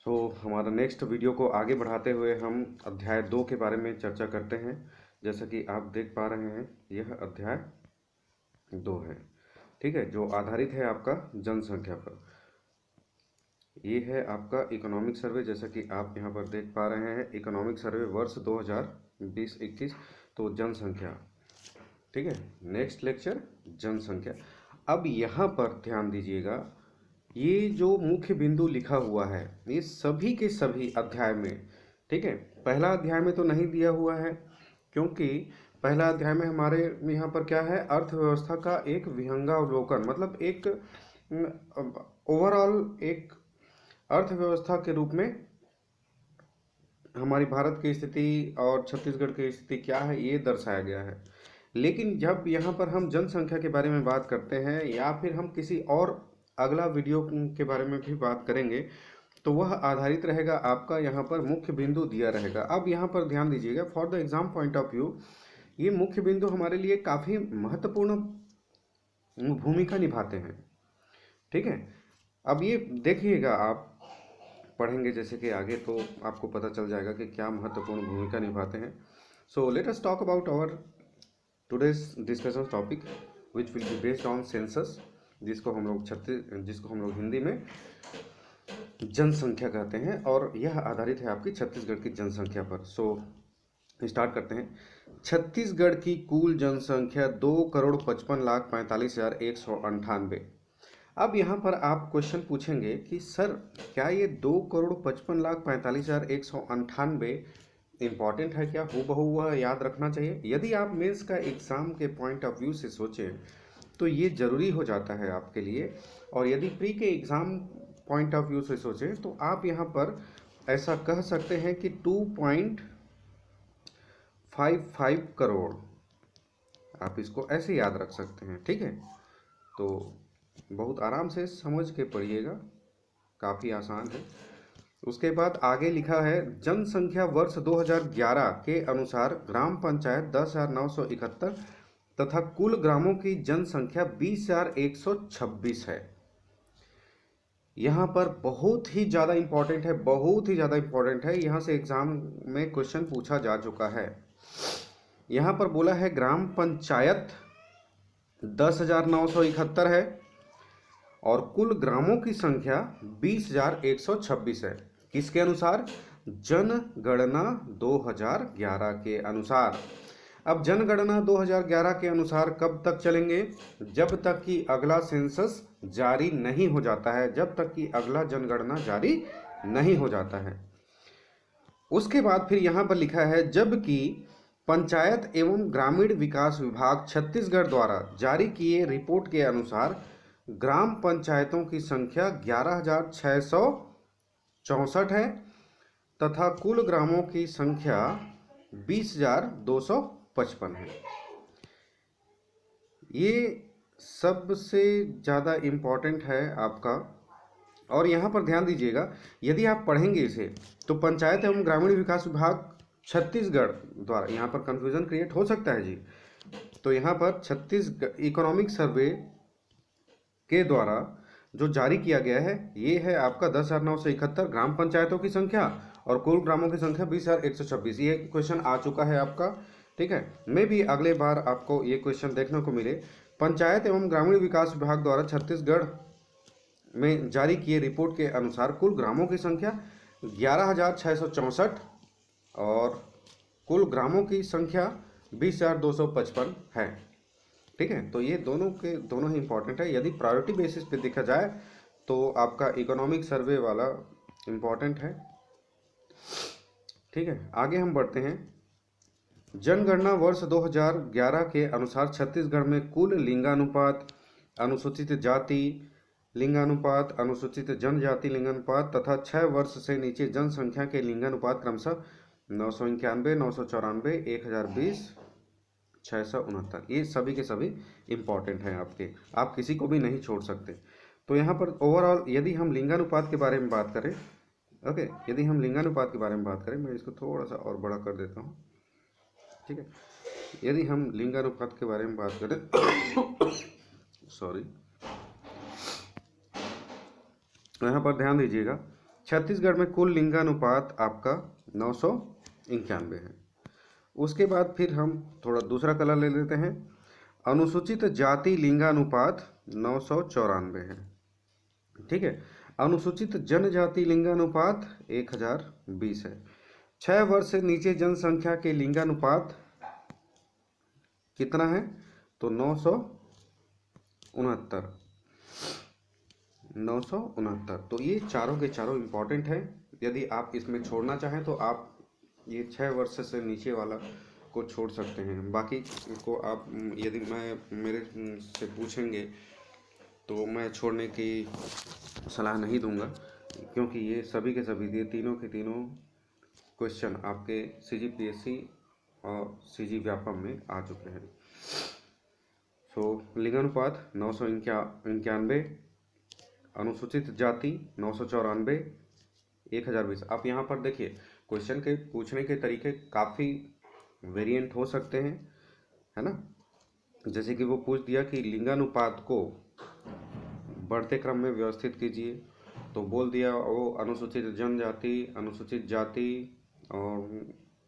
हमारा next video को आगे बढ़ाते हुए हम अध्याय 2 के बारे में चर्चा करते हैं। जैसा कि आप देख पा रहे हैं, यह अध्याय 2 है, ठीक है, जो आधारित है आपका जनसंख्या पर। ये है आपका इकोनॉमिक सर्वे, जैसा कि आप यहाँ पर देख पा रहे हैं, इकोनॉमिक सर्वे वर्ष 2020-21, तो जनसंख्या, ठीक है। नेक्स्ट लेक्चर जनसंख्या। अब यहाँ पर ध्यान दीजिएगा, ये जो मुख्य बिंदु लिखा हुआ है ये सभी के सभी अध्याय में, ठीक है। पहला अध्याय में तो नहीं दिया हुआ है, क्योंकि पहला अध्याय में हमारे यहाँ पर क्या है, अर्थव्यवस्था का एक विहंगावलोकन, मतलब एक ओवरऑल एक अर्थव्यवस्था के रूप में हमारी भारत की स्थिति और छत्तीसगढ़ की स्थिति क्या है ये दर्शाया गया है। लेकिन जब यहाँ पर हम जनसंख्या के बारे में बात करते हैं या फिर हम किसी और अगला वीडियो के बारे में भी बात करेंगे, तो वह आधारित रहेगा आपका यहाँ पर मुख्य बिंदु दिया रहेगा। अब यहाँ पर ध्यान दीजिएगा, for the exam point of view ये मुख्य बिंदु हमारे लिए काफ़ी महत्वपूर्ण भूमिका निभाते हैं, ठीक है। अब ये देखिएगा, आप पढ़ेंगे जैसे कि आगे, तो आपको पता चल जाएगा कि क्या महत्वपूर्ण भूमिका निभाते हैं। So let us talk about our today's discussion topic which will be based on census, जिसको हम लोग हिंदी में जनसंख्या कहते हैं, और यह आधारित है आपकी छत्तीसगढ़ की जनसंख्या पर। सो स्टार्ट करते हैं। छत्तीसगढ़ की कुल जनसंख्या 2,55,45,198। अब यहाँ पर आप क्वेश्चन पूछेंगे कि सर क्या ये 2,55,45,198 इम्पॉर्टेंट है क्या, हूबहू वह याद रखना चाहिए? यदि आप मेंस का एग्ज़ाम के पॉइंट ऑफ व्यू से सोचें तो ये ज़रूरी हो जाता है आपके लिए, और यदि प्री के एग्ज़ाम पॉइंट ऑफ व्यू से सोचें तो आप यहाँ पर ऐसा कह सकते हैं कि 2.55 करोड़, आप इसको ऐसे याद रख सकते हैं, ठीक है। तो बहुत आराम से समझ के पढ़िएगा, काफ़ी आसान है। उसके बाद आगे लिखा है, जनसंख्या वर्ष 2011 के अनुसार ग्राम पंचायत 10,971 तथा कुल ग्रामों की जनसंख्या 20,126 है। यहाँ पर बहुत ही ज़्यादा इम्पोर्टेंट है, बहुत ही ज़्यादा इम्पोर्टेंट है, यहाँ से एग्ज़ाम में क्वेश्चन पूछा जा चुका है। यहाँ पर बोला है ग्राम पंचायत 10,971 है और कुल ग्रामों की संख्या 20,126 है। किसके अनुसार? जनगणना 2011 के अनुसार। अब जनगणना 2011 के अनुसार कब तक चलेंगे? जब तक कि अगला सेंसस जारी नहीं हो जाता है, जब तक कि अगला जनगणना जारी नहीं हो जाता है। उसके बाद फिर यहाँ पर लिखा है, जबकि पंचायत एवं ग्रामीण विकास विभाग छत्तीसगढ़ द्वारा जारी किए रिपोर्ट के अनुसार ग्राम पंचायतों की संख्या 11,664 है तथा कुल ग्रामों की संख्या 20,255 है। ये सबसे ज़्यादा इम्पोर्टेंट है आपका। और यहाँ पर ध्यान दीजिएगा, यदि आप पढ़ेंगे इसे तो पंचायत एवं ग्रामीण विकास विभाग छत्तीसगढ़ द्वारा, यहाँ पर कंफ्यूजन क्रिएट हो सकता है जी, तो यहाँ पर छत्तीसगढ़ इकोनॉमिक सर्वे के द्वारा जो जारी किया गया है ये है आपका 10,971 ग्राम पंचायतों की संख्या और कुल ग्रामों की संख्या 20,126। ये क्वेश्चन आ चुका है आपका, ठीक है। मे भी अगले बार आपको ये क्वेश्चन देखने को मिले। पंचायत एवं ग्रामीण विकास विभाग द्वारा छत्तीसगढ़ में जारी किए रिपोर्ट के अनुसार कुल ग्रामों की संख्या 11,664 और कुल ग्रामों की संख्या 20,255 है, ठीक है। तो ये दोनों के दोनों ही इंपॉर्टेंट है। यदि प्रायोरिटी बेसिस पे देखा जाए तो आपका इकोनॉमिक सर्वे वाला इंपॉर्टेंट है, ठीक है। आगे हम बढ़ते हैं। जनगणना वर्ष 2011 के अनुसार छत्तीसगढ़ में कुल लिंगानुपात, अनुसूचित जाति लिंगानुपात, अनुसूचित जनजाति लिंगानुपात तथा 6 वर्ष से नीचे जनसंख्या के लिंगानुपात क्रमशः 991, 994, 1020, 669, ये सभी के सभी इम्पॉर्टेंट हैं आपके, आप किसी को भी नहीं छोड़ सकते। तो यहाँ पर ओवरऑल यदि हम लिंगानुपात के बारे में बात करें, ओके, यदि हम लिंगानुपात के बारे में बात करें, मैं इसको थोड़ा सा और बड़ा कर देता हूँ, ठीक है। यदि हम लिंगानुपात के बारे में बात करें सॉरी, यहाँ पर ध्यान दीजिएगा, छत्तीसगढ़ में कुल लिंगानुपात आपका 991 है। उसके बाद फिर हम थोड़ा दूसरा कलर ले लेते हैं। अनुसूचित जाति लिंगानुपात 994 है। ठीक है। अनुसूचित जनजाति लिंगानुपात 1020 है। 6 वर्ष से नीचे जनसंख्या के लिंगानुपात कितना है? तो 969। तो ये चारों के चारों इम्पॉर्टेंट है। यदि आप इसमें छोड़ना चाहें तो आप ये 6 वर्ष से नीचे वाला को छोड़ सकते हैं। बाकी को आप यदि मेरे से पूछेंगे तो मैं छोड़ने की सलाह नहीं दूंगा, क्योंकि ये सभी के सभी ये तीनों के तीनों क्वेश्चन आपके CGPSC और CG व्यापम में आ चुके हैं। लिंगानुपात 991, अनुसूचित जाति 994, 1020। आप यहाँ पर देखिए क्वेश्चन के पूछने के तरीके काफ़ी वेरिएंट हो सकते हैं, है ना। जैसे कि वो पूछ दिया कि लिंगानुपात को बढ़ते क्रम में व्यवस्थित कीजिए, तो बोल दिया वो अनुसूचित जनजाति, अनुसूचित जाति और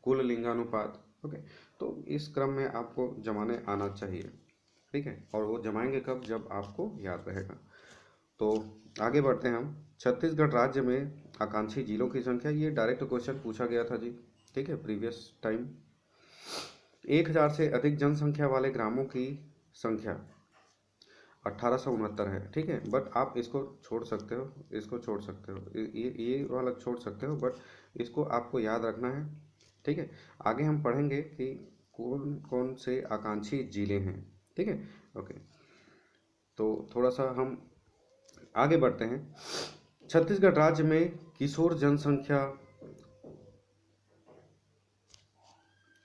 कुल लिंगानुपात। ओके, तो इस क्रम में आपको जमाने आना चाहिए। ठीक है, और वो जमाएंगे कब? जब आपको याद रहेगा। तो आगे बढ़ते हैं हम। छत्तीसगढ़ राज्य में आकांक्षी जिलों की संख्या, ये डायरेक्ट क्वेश्चन पूछा गया था जी। ठीक है, प्रीवियस टाइम। 1000 से अधिक जनसंख्या वाले ग्रामों की संख्या 1869 है। ठीक है, बट आप इसको छोड़ सकते हो, इसको छोड़ सकते हो, ये वाला छोड़ सकते हो, बट इसको आपको याद रखना है। ठीक है, आगे हम पढ़ेंगे कि कौन कौन से आकांक्षी जिले हैं। ठीक है, ओके। तो थोड़ा सा हम आगे बढ़ते हैं। छत्तीसगढ़ राज्य में किशोर जनसंख्या,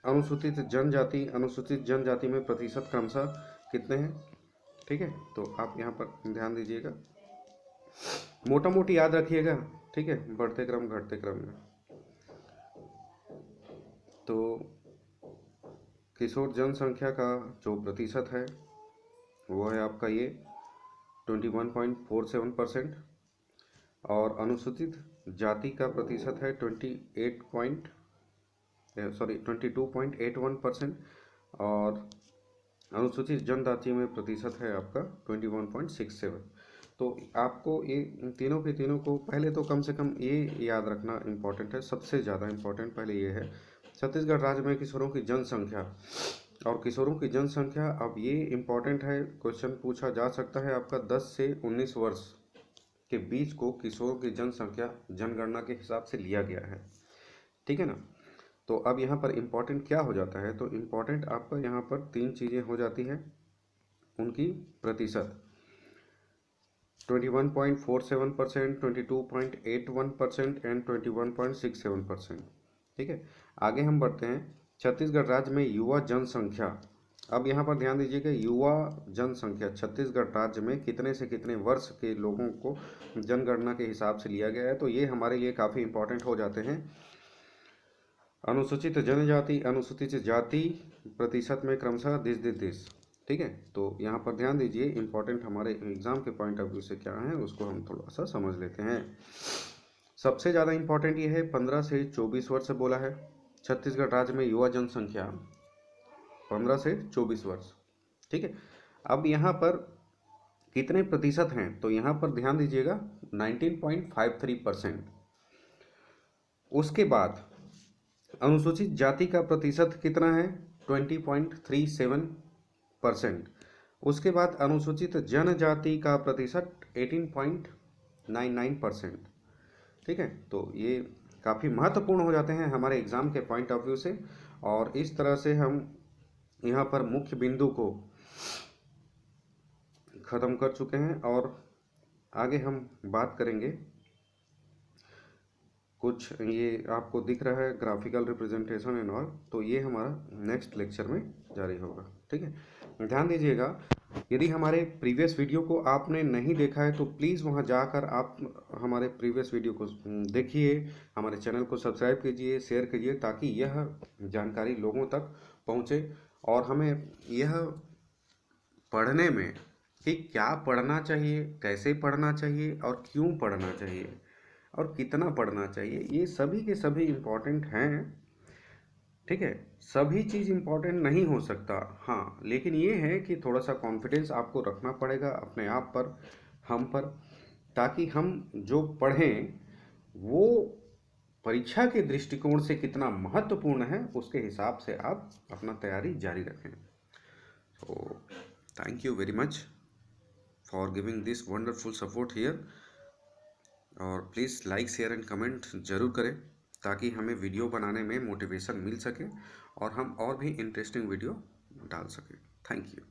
अनुसूचित जनजाति में प्रतिशत क्रमशः कितने हैं? ठीक है, तो आप यहाँ पर ध्यान दीजिएगा, मोटा मोटी याद रखिएगा। ठीक है, बढ़ते क्रम घटते क्रम में। तो किशोर जनसंख्या का जो प्रतिशत है वो है आपका ये 21.47%, और अनुसूचित जाति का प्रतिशत है 22.81%, और अनुसूचित जनजाति में प्रतिशत है आपका 21.67। तो आपको ये तीनों के तीनों को पहले तो कम से कम ये याद रखना इम्पोर्टेंट है, सबसे ज़्यादा इम्पोर्टेंट पहले ये है। छत्तीसगढ़ राज्य में किशोरों की जनसंख्या, और किशोरों की जनसंख्या, अब ये इम्पोर्टेंट है, क्वेश्चन पूछा जा सकता है आपका 10 से 19 वर्ष के बीच को किशोरों की जनसंख्या जनगणना के हिसाब से लिया गया है। ठीक है ना। तो अब यहाँ पर इम्पोर्टेंट क्या हो जाता है? तो इम्पोर्टेंट आपका यहाँ पर 3 चीज़ें हो जाती हैं, उनकी प्रतिशत 21.47%, 22.81% एंड 21.67%। ठीक है, आगे हम बढ़ते हैं। छत्तीसगढ़ राज्य में युवा जनसंख्या, अब यहाँ पर ध्यान दीजिएगा, युवा जनसंख्या छत्तीसगढ़ राज्य में कितने से कितने वर्ष के लोगों को जनगणना के हिसाब से लिया गया है। तो ये हमारे लिए काफ़ी इंपॉर्टेंट हो जाते हैं। अनुसूचित जनजाति, अनुसूचित जाति प्रतिशत में क्रमशः दिस। ठीक है, तो यहाँ पर ध्यान दीजिए, इंपॉर्टेंट हमारे एग्जाम के पॉइंट ऑफ व्यू से क्या है उसको हम थोड़ा सा समझ लेते हैं। सबसे ज़्यादा इंपॉर्टेंट ये है 15 से 24 वर्ष से बोला है। छत्तीसगढ़ राज्य में युवा जनसंख्या 15 से 24 वर्ष। ठीक है, अब यहाँ पर कितने प्रतिशत हैं? तो यहाँ पर ध्यान दीजिएगा 19.53%। उसके बाद अनुसूचित जाति का प्रतिशत कितना है? 20.37%। उसके बाद अनुसूचित जनजाति का प्रतिशत 18.99%। ठीक है, तो ये काफ़ी महत्वपूर्ण हो जाते हैं हमारे एग्ज़ाम के पॉइंट ऑफ व्यू से, और इस तरह से हम यहाँ पर मुख्य बिंदु को ख़त्म कर चुके हैं। और आगे हम बात करेंगे, कुछ ये आपको दिख रहा है ग्राफिकल रिप्रेजेंटेशन एंड ऑल, तो ये हमारा नेक्स्ट लेक्चर में जारी होगा। ठीक है, ध्यान दीजिएगा, यदि हमारे प्रीवियस वीडियो को आपने नहीं देखा है तो प्लीज़ वहां जाकर आप हमारे प्रीवियस वीडियो को देखिए, हमारे चैनल को सब्सक्राइब कीजिए, शेयर कीजिए, ताकि यह जानकारी लोगों तक पहुंचे और हमें यह पढ़ने में कि क्या पढ़ना चाहिए, कैसे पढ़ना चाहिए और क्यों पढ़ना चाहिए, और कितना पढ़ना चाहिए, ये सभी के सभी इम्पॉर्टेंट हैं। ठीक है, सभी चीज़ इम्पॉर्टेंट नहीं हो सकता, हाँ, लेकिन ये है कि थोड़ा सा कॉन्फिडेंस आपको रखना पड़ेगा अपने आप पर, हम पर, ताकि हम जो पढ़ें वो परीक्षा के दृष्टिकोण से कितना महत्वपूर्ण है उसके हिसाब से आप अपना तैयारी जारी रखें। तो thank you very much for giving this wonderful support here. और please like share and comment ज़रूर करें ताकि हमें वीडियो बनाने में मोटिवेशन मिल सके और हम और भी इंटरेस्टिंग वीडियो डाल सकें। Thank you.